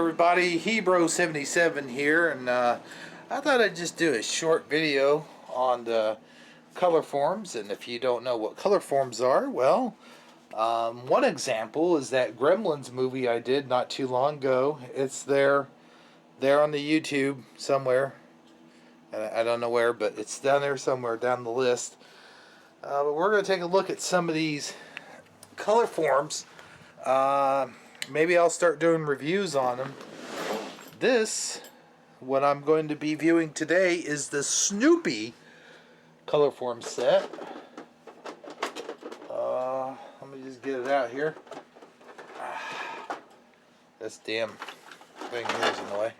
everybody, Hebro77 here, and I thought I'd just do a short video on the Colorforms. And if you don't know what Colorforms are, well, one example is that Gremlins movie I did not too long ago. It's there on the YouTube somewhere. I don't know where, but it's down there somewhere down the list. But we're going to take a look at some of these Colorforms. Maybe I'll start doing reviews on them. What I'm going to be viewing today is the Snoopy Colorform set. Let me just get it out here. This damn thing here is in the way.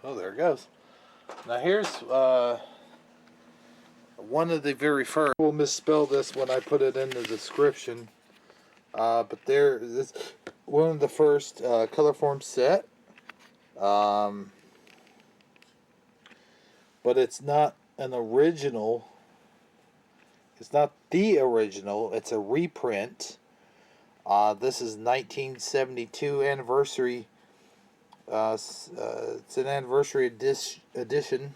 Oh, there it goes. Now here's one of the very first. We'll misspell this when I put it in the description. But this one of the first Colorform set. But it's not an original. It's not the original. It's a reprint. This is 1972 anniversary. It's an anniversary edition.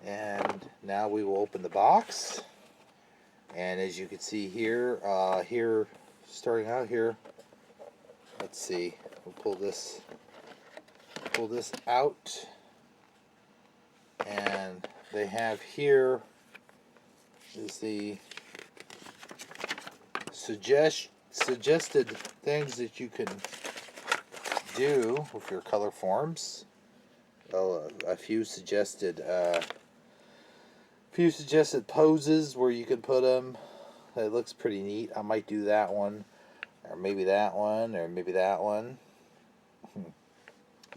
And now we will open the box. And as you can see here, starting out here, let's see, we'll pull this out, and they have here is the suggested things that you can do with your Colorforms. A few suggested poses where you could put them. It looks pretty neat. I might do that one, or maybe that one, or maybe that one.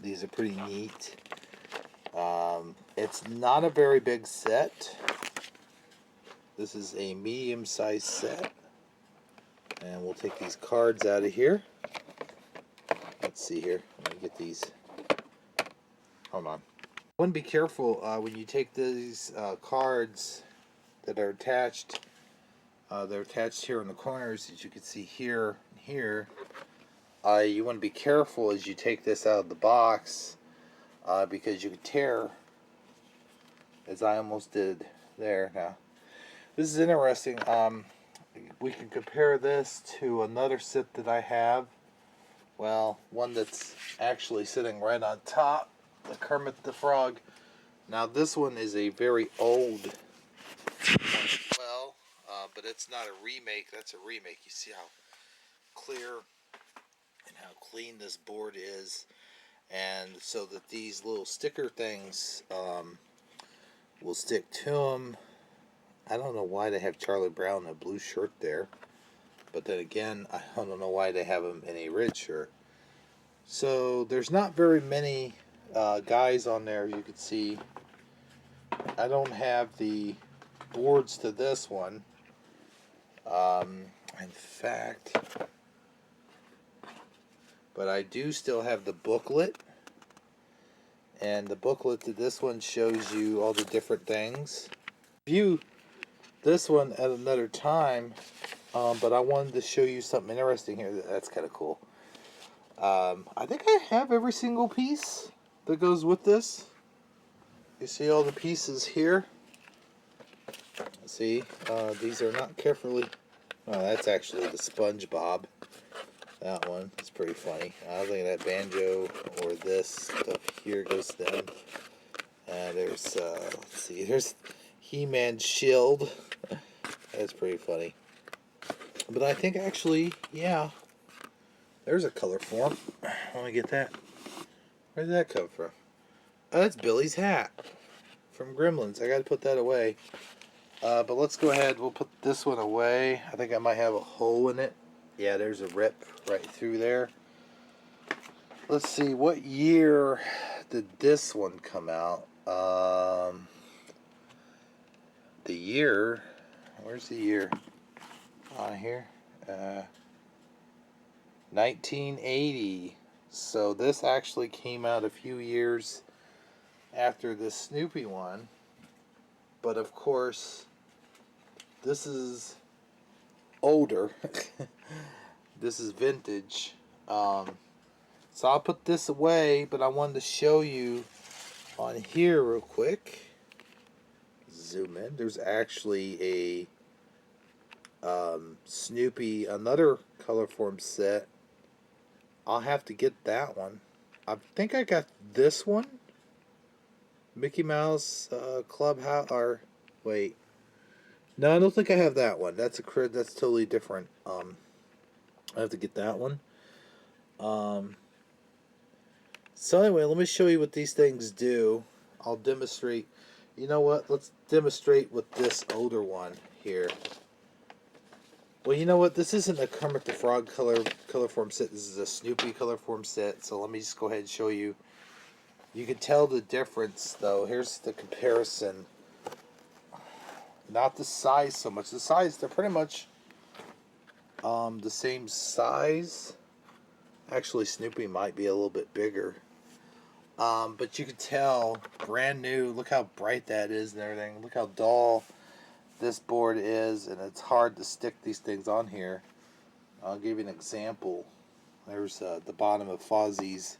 These are pretty neat. It's not a very big set. This is a medium-sized set. And we'll take these cards out of here. Let's see here. Let me get these. Hold on. I want to be careful when you take these cards that are attached. They're attached here in the corners, as you can see here and here. You want to be careful as you take this out of the box because you could tear, as I almost did there. Now, this is interesting. We can compare this to another set that I have. Well, one that's actually sitting right on top. The Kermit the Frog. Now this one is a very old one as well, but it's not a remake. That's a remake. You see how clear and how clean this board is, and so that these little sticker things will stick to them. I don't know why they have Charlie Brown in a blue shirt there, but then again, I don't know why they have him in a red shirt. So there's not very many guys on there. You can see I don't have the boards to this one. In fact, but I do still have the booklet, and the booklet to this one shows you all the different things. View this one at another time, but I wanted to show you something interesting here. That's kind of cool. I think I have every single piece that goes with this. You see all the pieces here. See, these are not carefully. Oh, that's actually the SpongeBob. That one is pretty funny. I don't think that banjo or this stuff here goes to them. There's let's see, there's He-Man's shield. That's pretty funny. But I think actually, yeah, there's a Colorform. Let me get that. Where did that come from? Oh, that's Billy's hat from Gremlins. I got to put that away. But let's go ahead. We'll put this one away. I think I might have a hole in it. Yeah, there's a rip right through there. Let's see. What year did this one come out? The year. Where's the year? On here. 1980. So this actually came out a few years after the Snoopy one. But of course, this is older. This is vintage. So I'll put this away, but I wanted to show you on here real quick. Zoom in. There's actually a Snoopy, another Colorform set. I'll have to get that one. I think I got this one. Mickey Mouse Clubhouse. Or wait, no, I don't think I have that one. That's that's totally different. I have to get that one. So anyway, let me show you what these things do. I'll demonstrate. You know what? Let's demonstrate with this older one here. Well, you know what? This isn't a Kermit the Frog colorform set. This is a Snoopy colorform set. So let me just go ahead and show you. You can tell the difference, though. Here's the comparison. Not the size so much. The size, they're pretty much the same size. Actually, Snoopy might be a little bit bigger. But you can tell, brand new. Look how bright that is and everything. Look how dull this board is, and it's hard to stick these things on here. I'll give you an example. There's the bottom of Fozzie's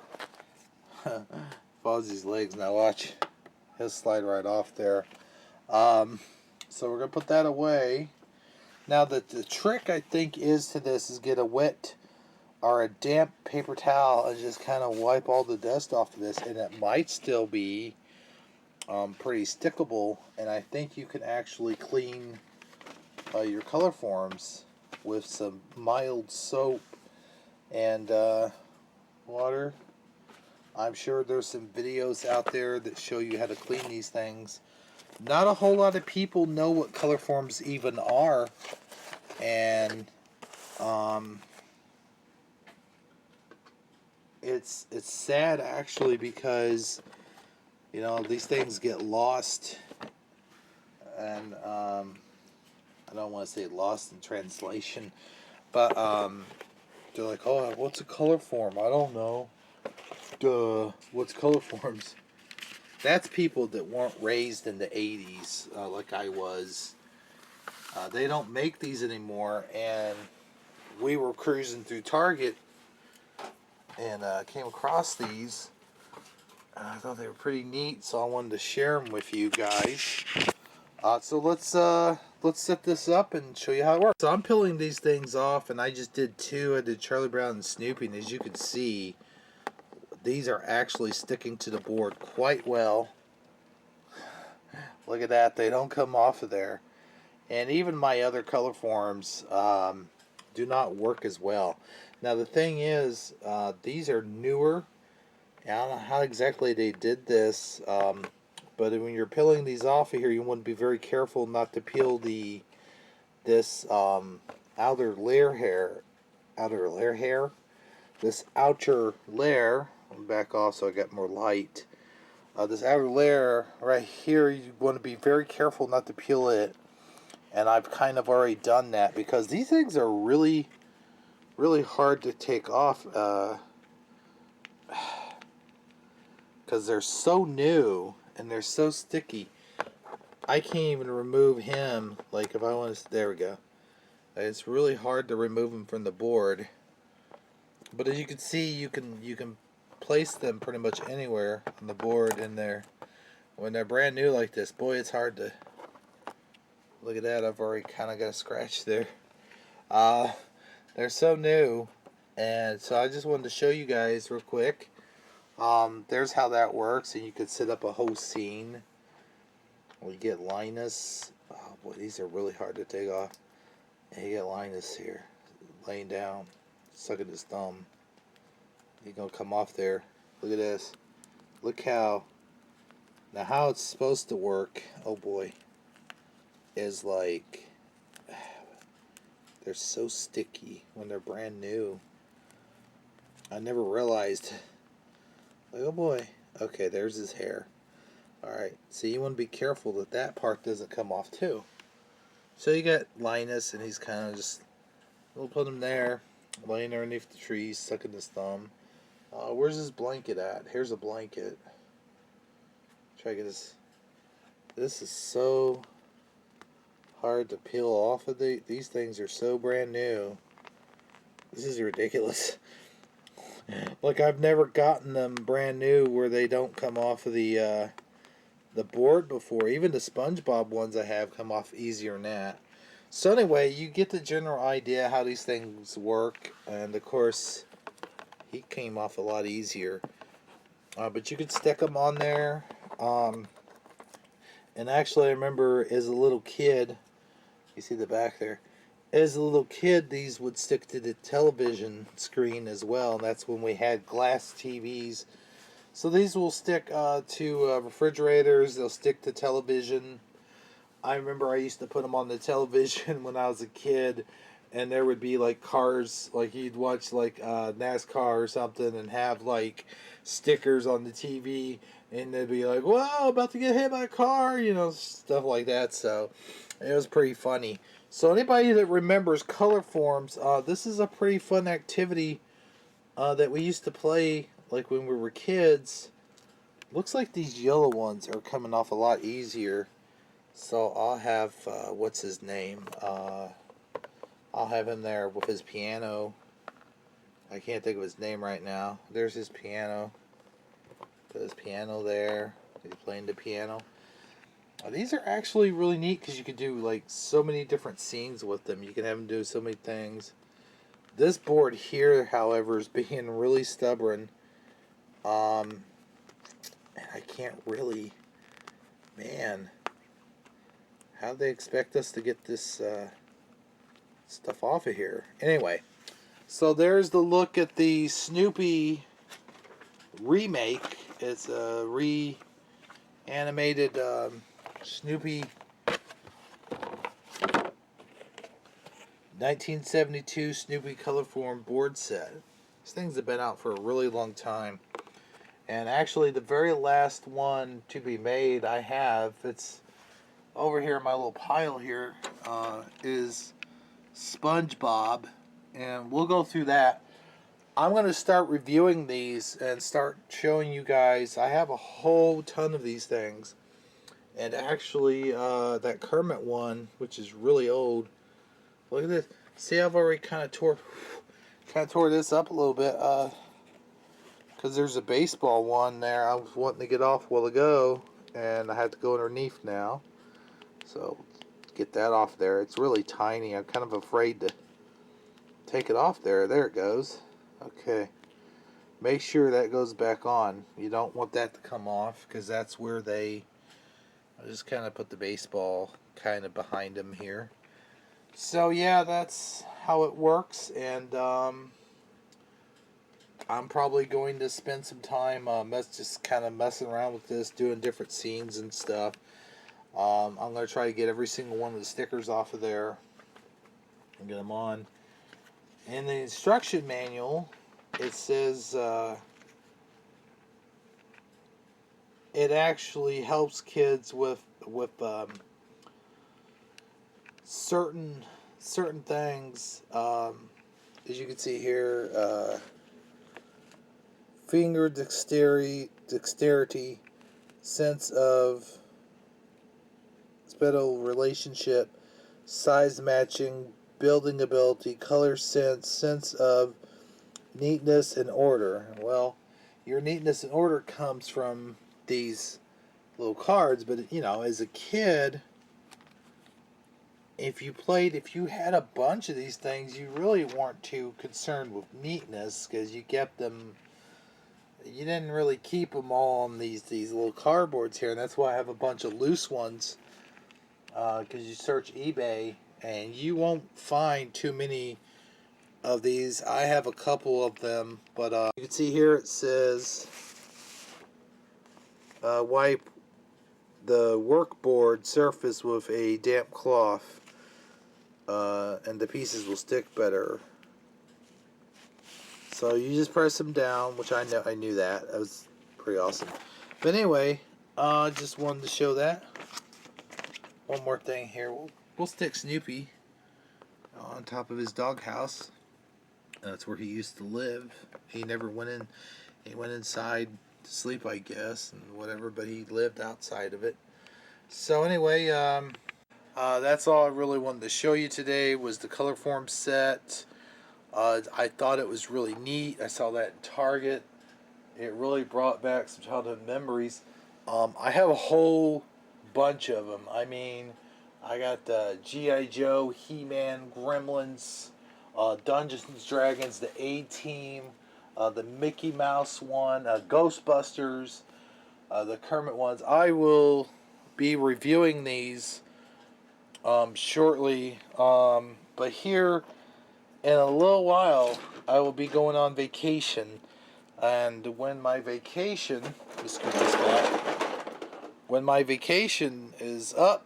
Fozzie's legs. Now watch, he'll slide right off there. So we're gonna put that away. Now the trick I think is to this is get a wet or a damp paper towel and just kind of wipe all the dust off of this, and it might still be pretty stickable, and I think you can actually clean your Colorforms with some mild soap and water. I'm sure there's some videos out there that show you how to clean these things. Not a whole lot of people know what Colorforms even are, and it's sad actually, because you know these things get lost, and I don't want to say lost in translation, but they're like, oh, what's a Colorform? I don't know. Duh, what's Colorforms? That's people that weren't raised in the 80s like I was. They don't make these anymore, and we were cruising through Target and came across these. I thought they were pretty neat, so I wanted to share them with you guys. So let's set this up and show you how it works. So I'm peeling these things off, and I just did two. I did Charlie Brown and Snoopy, and as you can see, these are actually sticking to the board quite well. Look at that, they don't come off of there. And even my other Colorforms do not work as well. Now the thing is, these are newer. I don't know how exactly they did this, but when you're peeling these off of here, you want to be very careful not to peel this outer layer hair. This outer layer. I'm back off so I got more light. This outer layer right here, you want to be very careful not to peel it. And I've kind of already done that because these things are really, really hard to take off. Because they're so new and they're so sticky. I can't even remove him. Like if I want to, there we go. It's really hard to remove them from the board. But as you can see, you can place them pretty much anywhere on the board in there. When they're brand new like this, boy, it's hard to. Look at that, I've already kind of got a scratch there. They're so new, and so I just wanted to show you guys real quick. There's how that works, and you could set up a whole scene. We get Linus. Oh boy, these are really hard to take off. And you get Linus here, laying down, sucking his thumb. He's gonna come off there. Look at this. Look how. Now how it's supposed to work. Oh boy. Is like, they're so sticky when they're brand new. I never realized. Like, oh boy. Okay, there's his hair. Alright, so you want to be careful that that part doesn't come off too. So you got Linus, and he's kind of just, we'll put him there, laying underneath the trees, sucking his thumb. Where's his blanket at? Here's a blanket. Try to get this. This is so hard to peel off of these things are so brand new. This is ridiculous. Like, I've never gotten them brand new where they don't come off of the board before. Even the SpongeBob ones I have come off easier than that. So anyway, you get the general idea how these things work, and of course, he came off a lot easier. But you could stick them on there. And actually, I remember as a little kid, you see the back there. As a little kid, these would stick to the television screen as well. And that's when we had glass TVs. So these will stick to refrigerators. They'll stick to television. I remember I used to put them on the television when I was a kid, and there would be like cars, like you'd watch like NASCAR or something, and have like stickers on the TV, and they'd be like, "Whoa, about to get hit by a car," stuff like that. So it was pretty funny. So anybody that remembers Colorforms, this is a pretty fun activity that we used to play like when we were kids. Looks like these yellow ones are coming off a lot easier. So I'll have, what's his name? I'll have him there with his piano. I can't think of his name right now. There's his piano. Put his piano there. He's playing the piano. These are actually really neat because you can do like so many different scenes with them. You can have them do so many things. This board here, however, is being really stubborn. And I can't really, man. How do they expect us to get this stuff off of here? Anyway, so there's the look at the Snoopy remake. It's a reanimated Snoopy 1972 Snoopy Colorform board set. These things have been out for a really long time. And actually, the very last one to be made I have, it's over here in my little pile here, is SpongeBob, and we'll go through that. I'm going to start reviewing these and start showing you guys. I have a whole ton of these things, and actually that Kermit one, which is really old, look at this. See, I've already kind of tore this up a little bit because there's a baseball one there I was wanting to get off a while ago, and I had to go underneath now. So get that off there. It's really tiny. I'm kind of afraid to take it off there. There it goes. Okay. Make sure that goes back on. You don't want that to come off because that's where I just kind of put the baseball kind of behind them here. So yeah, that's how it works, and I'm probably going to spend some time just kind of messing around with this, doing different scenes and stuff. I'm going to try to get every single one of the stickers off of there and get them on. In the instruction manual, it says it actually helps kids with certain things. As you can see here, finger dexterity, sense of spatial relationship, size matching, building ability, color sense of neatness and order. Well, your neatness and order comes from these little cards, but as a kid, if you had a bunch of these things, you really weren't too concerned with neatness because you kept them. You didn't really keep them all on these little cardboards here, and that's why I have a bunch of loose ones. Because you search eBay and you won't find too many of these. I have a couple of them, but you can see here it says wipe the workboard surface with a damp cloth, and the pieces will stick better. So you just press them down, which I knew that. That was pretty awesome. But anyway, just wanted to show that. One more thing here. We'll stick Snoopy on top of his doghouse. That's where he used to live. He never went in. He went inside to sleep, I guess, and whatever, but he lived outside of it. So anyway, that's all I really wanted to show you today was the Colorform set. I thought it was really neat. I saw that in Target. It really brought back some childhood memories. I have a whole bunch of them. I mean, I got the G.I. Joe, He-Man, Gremlins, Dungeons and Dragons, the A-Team, the Mickey Mouse one, Ghostbusters, the Kermit ones. I will be reviewing these shortly. But here in a little while, I will be going on vacation. And when my vacation, let's scoot this back. When my vacation is up,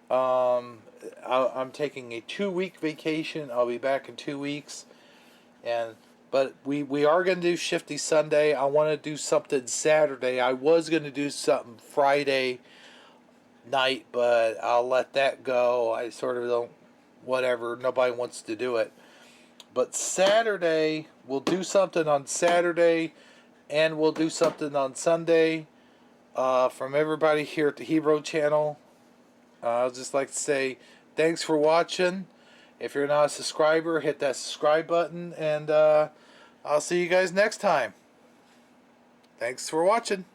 I'm taking a 2-week vacation. I'll be back in 2 weeks, but we are going to do Shifty Sunday. I want to do something Saturday. I was going to do something Friday night, but I'll let that go. I sort of don't, whatever. Nobody wants to do it. But Saturday, we'll do something on Saturday, and we'll do something on Sunday. From everybody here at the Hero Channel, I'd just like to say thanks for watching. If you're not a subscriber, hit that subscribe button, and I'll see you guys next time. Thanks for watching.